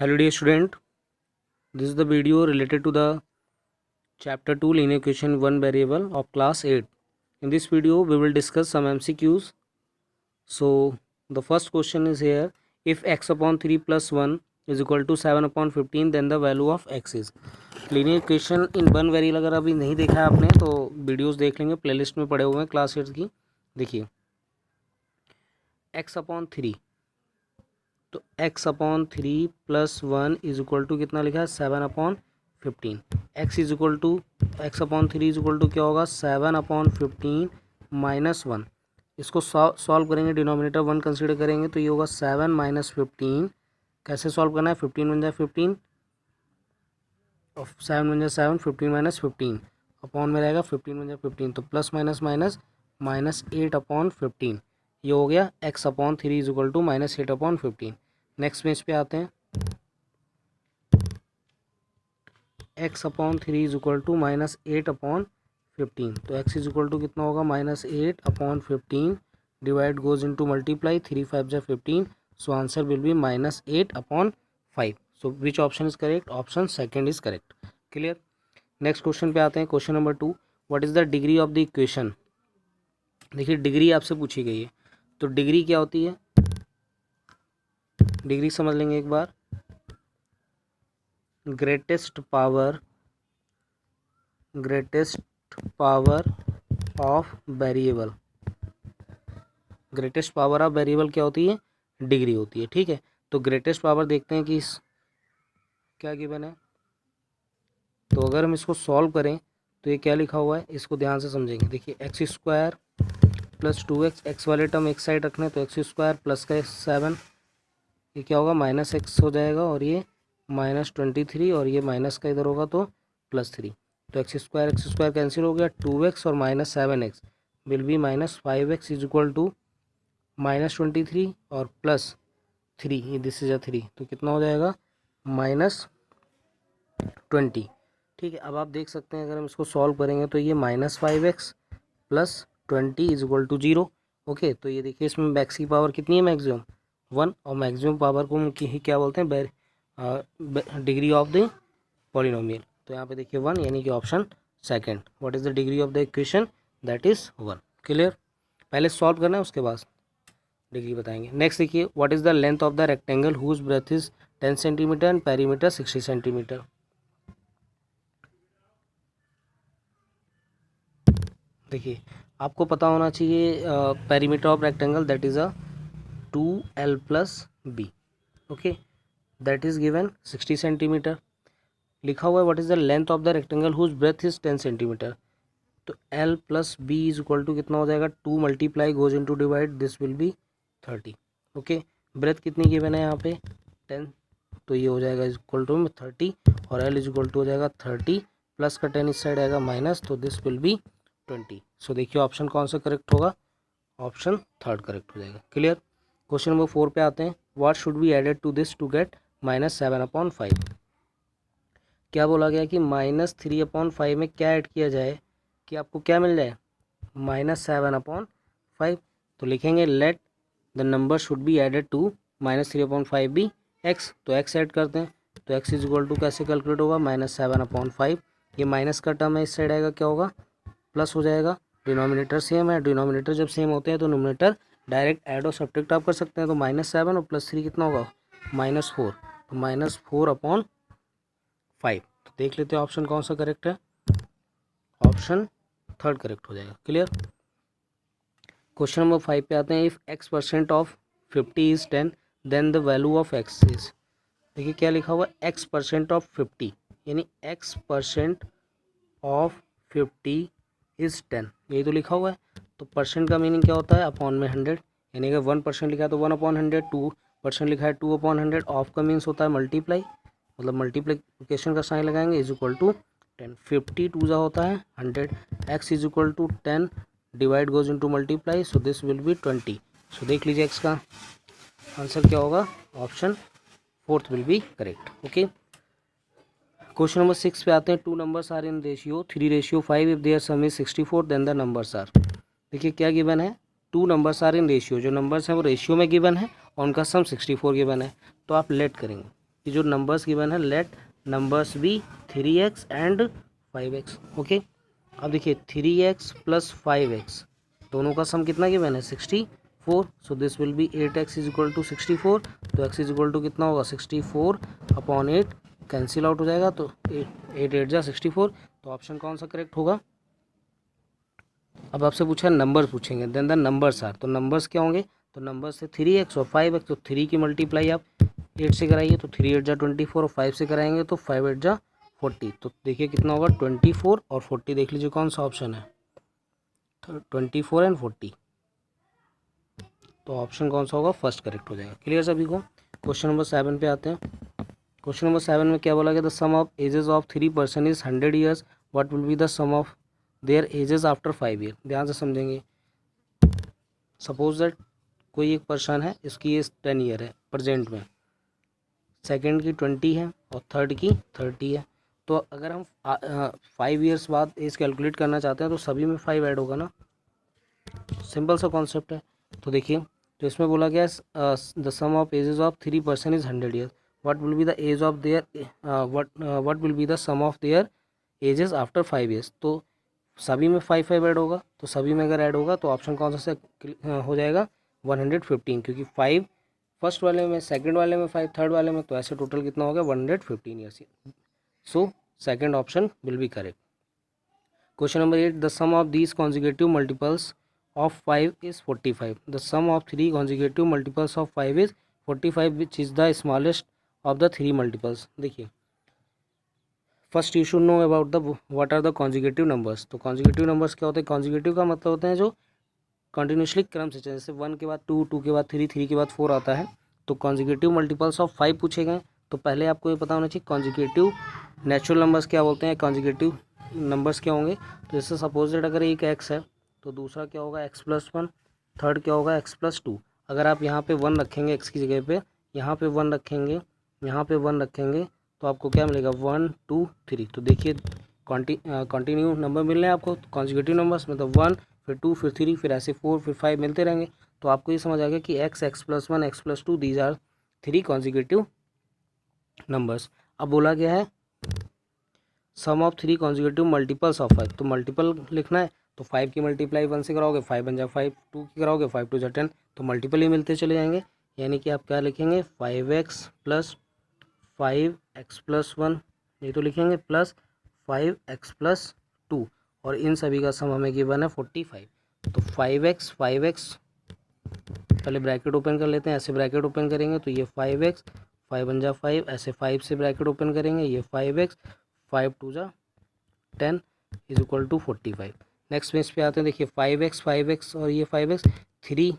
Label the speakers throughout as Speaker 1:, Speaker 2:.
Speaker 1: Hello dear student, this is the video related to the chapter 2 linear equation 1 variable of class 8. In this video we will discuss some MCQs. So the first question is here, if x upon 3 plus 1 is equal to 7 upon 15 then the value of x is. linear equation in 1 variable अगर अभी नहीं देखा है आपने तो videos देख लेंगे, playlist में पड़े हुए हैं क्लास 8 की. देखिए x अपॉन 3, तो x upon 3 plus 1 is equal to कितना लिखा है 7 upon 15. x is equal to x upon 3 is equal to क्या होगा 7 अपॉन 15 माइनस 1. इसको सॉल्व करेंगे, डिनोमिनेटर 1 कंसीडर करेंगे तो ये होगा 7 माइनस 15. कैसे सॉल्व करना है, 15 बन जाए 15 और 7 बन जाए 7, 15 माइनस 15 अपॉन में रहेगा 15 बन जाए 15, तो plus minus minus minus 8 upon 15. ये हो गया x upon 3 is equal to minus 8 upon 15. Next page पे आते हैं, x upon 3 is equal to minus 8 upon 15, तो x इज इक्वल टू कितना होगा minus 8 upon 15. Divide goes into multiply, 3 5 जा 15, so answer will be minus 8 upon 5. So which option is correct, option second is correct. Clear. Next question पे आते हैं, question number 2. What is the degree of the equation. देखिए degree आपसे पूछी गई है, तो डिग्री क्या होती है, डिग्री समझ लेंगे एक बार. Greatest power of variable. Greatest power of variable क्या होती है, डिग्री होती है. ठीक है, तो ग्रेटेस्ट पावर देखते हैं कि क्या गिवन है. तो अगर हम इसको सॉल्व करें तो ये क्या लिखा हुआ है, इसको ध्यान से समझेंगे. देखिए x square plus 2x, x वाले टर्म एक साइड रखने, तो एक्स स्क्वायर प्लस का 7, ये क्या होगा माइनस एक्स हो जाएगा, और ये माइनस 23, और ये माइनस का इधर होगा तो प्लस 3. तो एक्स स्क्वायर कैंसिल हो गया, 2x और minus 7x will be minus 5x is equal to minus 23 और प्लस 3, ये दिस इज 3, तो कितना हो जाएगा माइनस 20. ठीक है, अब आप देख सकते हैं अगर हम इसको सॉल्व करेंगे तो ये minus 5x plus 20 is equal to 0. Okay, तो ये देखिए इसमें x की पावर कितनी है, मैक्सिमम 1, और मैक्सिमम पावर को हम क्या बोलते हैं, डिग्री ऑफ द पॉलिनोमियल. तो यहाँ पे देखिए 1, यानी कि option second. What is the degree of the equation, that is 1. Clear. पहले सॉल्व करना है, उसके बाद डिग्री बताएंगे. नेक्स्ट देखिए, what is the length of the rectangle whose breadth is 10 centimetre and perimeter 60 centimetre. देखिए आपको पता होना चाहिए perimeter of rectangle that is a 2l plus b. Okay, that is given 60 centimetre. लिखा हुआ है what is the length of the rectangle whose breadth is 10 centimetre. तो l plus b is equal to कितना हो जाएगा, 2 multiply goes into divide, this will be 30. Okay, breadth कितनी given है यहाँ पे 10, तो ये हो जाएगा इज इक्वल टू 30, और l इज इक्वल टू हो जाएगा 30 प्लस का 10 इस साइड आएगा माइनस, तो दिस विल बी 20. सो देखिए ऑप्शन कौन सा करेक्ट होगा, ऑप्शन थर्ड करेक्ट हो जाएगा. क्लियर. क्वेश्चन नंबर 4 पे आते हैं. What should be added to this to get minus 7 upon 5. क्या बोला गया कि माइनस 3 अपॉन 5 में क्या ऐड किया जाए कि आपको क्या मिल जाए, माइनस 7 अपॉन 5. तो लिखेंगे let the number should be added to minus 3 upon 5 be x. तो एक्स ऐड करते हैं, तो एक्स इज इक्वल टू कैसे कैलकुलेट होगा, माइनस 7 अपॉन 5. ये माइनस का टर्म है, इस साइड आएगा क्या होगा, प्लस हो जाएगा. डिनोमिनेटर सेम है, डिनोमिनेटर जब सेम होते हैं तो नोमिनेटर डायरेक्ट ऐड और सब्ट्रैक्ट आप कर सकते हैं. तो माइनस 7 और प्लस 3 कितना होगा, माइनस 4, तो माइनस 4 अपॉन 5. तो देख लेते हैं ऑप्शन कौन सा करेक्ट है, ऑप्शन थर्ड करेक्ट हो जाएगा. क्लियर. क्वेश्चन नंबर 5 पे आते हैं. If x% of 50 is 10 then the value of x is. देखिए क्या लिखा हुआ है, x% ऑफ 50, यानी x% ऑफ 50 इज 10, यही तो लिखा हुआ है. तो परसेंट का मीनिंग क्या होता है, अपॉन में 100, यानी अगर 1% लिखा है तो 1 अपॉन 100, 2% लिखा है 2 अपॉन 100. ऑफ का मीन्स होता है मल्टीप्लाई, मतलब मल्टीप्लिकेशन का साइन लगाएंगे, इज इक्वल टू 10. 50 टू जा होता है 100, x is equal to 10 divide goes into multiply, so this will be 20. सो देख लीजिए x का आंसर क्या होगा, option fourth will be correct. Okay, question number 6 पे आते हैं. 2 numbers are in ratio 3:5 if their sum is 64 then the numbers are. देखिए क्या गिवन है, 2 नंबर्स आर इन रेशियो, जो नंबर्स हैं वो रेशियो में गिवन है और उनका सम 64 गिवन है. तो आप लेट करेंगे, कि जो नंबर्स गिवन है let numbers be 3x and 5x। Okay, अब देखिए 3x प्लस 5x दोनों का सम कितना गिवन है 64। So this will be 8x is equal to 64। तो x इज इक्वल टू कितना होगा 64 अपॉन 8, कैंसिल आउट हो जाएगा। तो 8 8 जा 64। तो ऑप्शन कौन सा करेक्ट होगा। अब आपसे पूछा है नंबर पूछेंगे, देन द नंबर्स आर, तो नंबर्स क्या होंगे, तो नंबर से 3x और 5x, तो 3 की मल्टीप्लाई आप 8 से कराइए तो 3 8 जा 24 और 5 से कराएंगे तो 5 8 जा 40। तो देखिए कितना होगा 24 और 40, देख लीजिए कौन सा ऑप्शन है 24 एंड 40। तो ऑप्शन कौन सा होगा फर्स्ट करेक्ट हो जाएगा। क्लियर सभी को। क्वेश्चन नंबर 7 पे आते हैं। क्वेश्चन नंबर 7 में क्या बोला गया, the sum of ages of 3 person is 100 years, what will be the sum of their ages after 5 year. ध्यान से समझेंगे। सपोज दैट कोई एक पर्सन है, इसकी एज 10 ईयर है प्रेजेंट में, सेकंड की 20 है और थर्ड की 30 है। तो अगर हम 5 ईयर्स बाद एज कैलकुलेट करना चाहते हैं तो सभी में 5 ऐड होगा ना, सिंपल सा कॉन्सेप्ट है। तो देखिए, तो इसमें बोला गया the sum of ages of 3 person is 100 years, what will be the age of their what will be the sum of their ages after 5 years. तो सभी में 5 5 ऐड होगा, तो सभी में अगर ऐड होगा तो ऑप्शन कौन सा से हो जाएगा 115, क्योंकि 5 फर्स्ट वाले में, सेकंड वाले में 5, थर्ड वाले में, तो ऐसे टोटल कितना हो गया 115 years. So second option will be correct. Question number 8, the sum of these consecutive multiples of 5 is 45. The sum of 3 consecutive multiples of 5 is 45, which is the smallest of the 3 multiples. देखिए, first you should know about the what are the consecutive numbers. तो consecutive numbers क्या होते हैं, consecutive का मतलब होते हैं जो कंटिन्यूसली क्रम से, जैसे 1 के बाद 2, 2 के बाद 3, 3 के बाद 4 आता है। तो कॉन्जिक्यूटिव मल्टीपल्स ऑफ 5 पूछे गए, तो पहले आपको ये पता होना चाहिए कॉन्जिक्यूटिव नेचुरल नंबर्स क्या बोलते हैं, कॉन्जिक्यूटिव नंबर्स क्या होंगे। तो जैसे सपोज दैट अगर एक एक्स है तो दूसरा क्या होगा x+1, थर्ड क्या होगा x+2। अगर आप यहाँ पे 1 रखेंगे x की जगह पे, यहाँ पे 1 रखेंगे, यहाँ पे 1 रखेंगे, तो आपको क्या मिलेगा 1 2 3। तो देखिए कंटिन्यू नंबर मिल रहे हैं आपको कॉन्जिक्यूटिव नंबर्स, मतलब 1 फिर 2 फिर 3 फिर ऐसे 4 फिर 5 मिलते रहेंगे। तो आपको ये समझ आ गया कि x+1 x+2 these are 3 consecutive numbers. अब बोला गया है sum of 3 consecutive multiples of 5, तो मल्टीपल लिखना है। तो 5 की मल्टीप्लाई 1 से कराओगे 5 बन जाए 5, 2 की कराओगे 5 2 जा 10, तो मल्टीपल ही मिलते चले जाएंगे। यानी कि आप क्या लिखेंगे 5x प्लस 5x प्लस 1, ये तो लिखेंगे प्लस 5x प्लस 2, और इन सभी का सम हमें गिवन है 45। तो 5x पहले ब्रैकेट ओपन कर लेते हैं, ऐसे ब्रैकेट ओपन करेंगे तो ये 5x, 5 बन जा 5, ऐसे 5 से ब्रैकेट ओपन करेंगे, ये 5x, 5 2 जा 10 इज इक्वल टू 45। नेक्स्ट में इस पे आते हैं, देखिए 5x और ये 5x 3,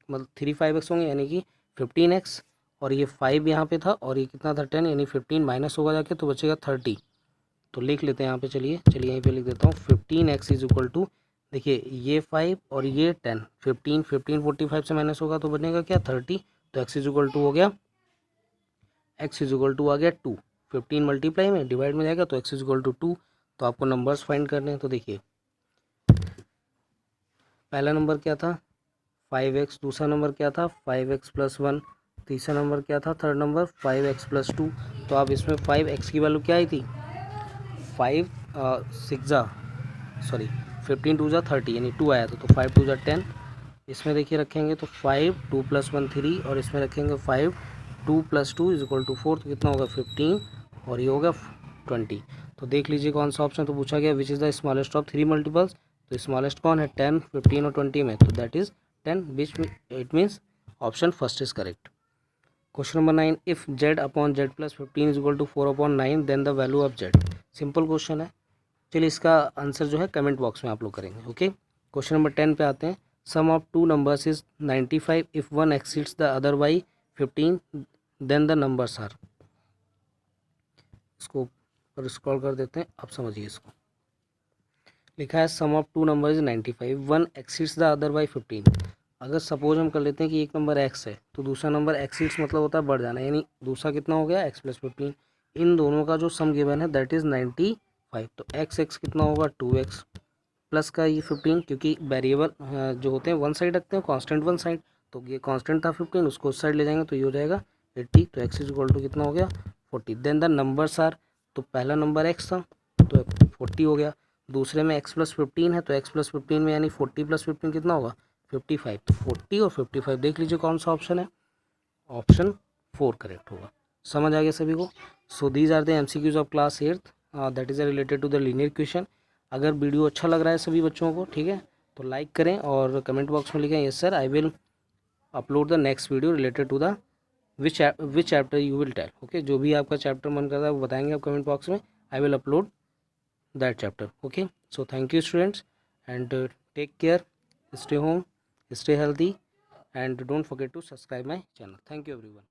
Speaker 1: मतलब 3 5x होंगे यानी कि 15x, और ये 5 यहाँ पे था और ये कितना था 10, यानी 15 माइनस होगा जाके तो बचेगा 30। तो लिख लेते हैं यहाँ पे, चलिए यहीं पे लिख देता हूँ 15x इज इक्वल टू, देखिए ये 5 और ये 10, 15 45 से माइनस होगा तो बनेगा क्या 30। तो x इज इक्वल टू हो गया, x इज इक्वल टू आ गया 2, 15 मल्टीप्लाई में डिवाइड में जाएगा तो x इज इक्वल टू 2। तो आपको नंबर्स फाइंड करने हैं। तो देखिए पहला नंबर क्या था 5x, दूसरा नंबर क्या था 5x प्लस 1, तीसरा नंबर क्या था थर्ड नंबर 5x प्लस 2। तो आप इसमें 5x की वैल्यू क्या आई थी 15 2 जा 30, यानी 2 आया था, तो 5 2 जा 10। इसमें देखिए रखेंगे तो 5 2 प्लस 1 3, और इसमें रखेंगे 5 2 प्लस 2 इज इक्वल टू 4, तो कितना होगा 15 और ये होगा 20। तो देख लीजिए कौन सा ऑप्शन तो पूछा गया which is the smallest of 3 multiples. तो स्मॉलेस्ट कौन है 10 15 और 20 में, तो that is 10, which it means option first is correct. Question number 9, if z upon z plus 15 is equal to 4 upon 9 then the value of z। Simple question है, चलिए इसका answer जो है कमेंट बॉक्स में आप लोग करेंगे। ओके, क्वेश्चन नंबर 10 पे आते हैं। Sum of 2 numbers is 95, if one exceeds the other by 15 then the numbers are. इसको पर स्क्रॉल कर देते हैं, आप समझिए इसको। लिखा है sum of 2 number is 95, one exceeds the other by 15। अगर सपोज हम कर लेते हैं कि एक नंबर x है तो दूसरा नंबर एक्सीड्स मतलब होता है बढ़ जाना, यानी दूसरा कितना हो गया x प्लस 15, इन दोनों का जो सम गिवन है दैट इज़ 95। तो x कितना होगा 2x प्लस का ये 15, क्योंकि वेरिएबल जो होते हैं वन साइड रखते हैं कांस्टेंट वन साइड, तो ये कांस्टेंट था 15, उसको उस साइड ले जाएंगे तो ये हो जाएगा 80, तो x इज इक्वल टू कितना हो गया 40। देन द नंबर्स आर, तो पहला नंबर x था तो 40 हो गया, दूसरे में x प्लस 15 है तो x प्लस 15 में यानी 40 प्लस 15 कितना होगा 55, तो 40 और 55 देख लीजिए कौन सा ऑप्शन है, ऑप्शन 4 करेक्ट होगा। समझ आ गया सभी को। So these are the MCQs of class 8th, that is related to the linear question. अगर वीडियो अच्छा लग रहा है सभी बच्चों को, ठीक है, तो लाइक करें और कमेंट बॉक्स में लिखें yes sir I will upload the next video related to the which chapter you will tell. Okay, जो भी आपका चैप्टर मन करता है वो बताएंगे आप कमेंट बॉक्स में, I will upload that chapter. Okay, so thank you students and take care, stay home, stay healthy and don't forget to subscribe my channel. Thank you everyone.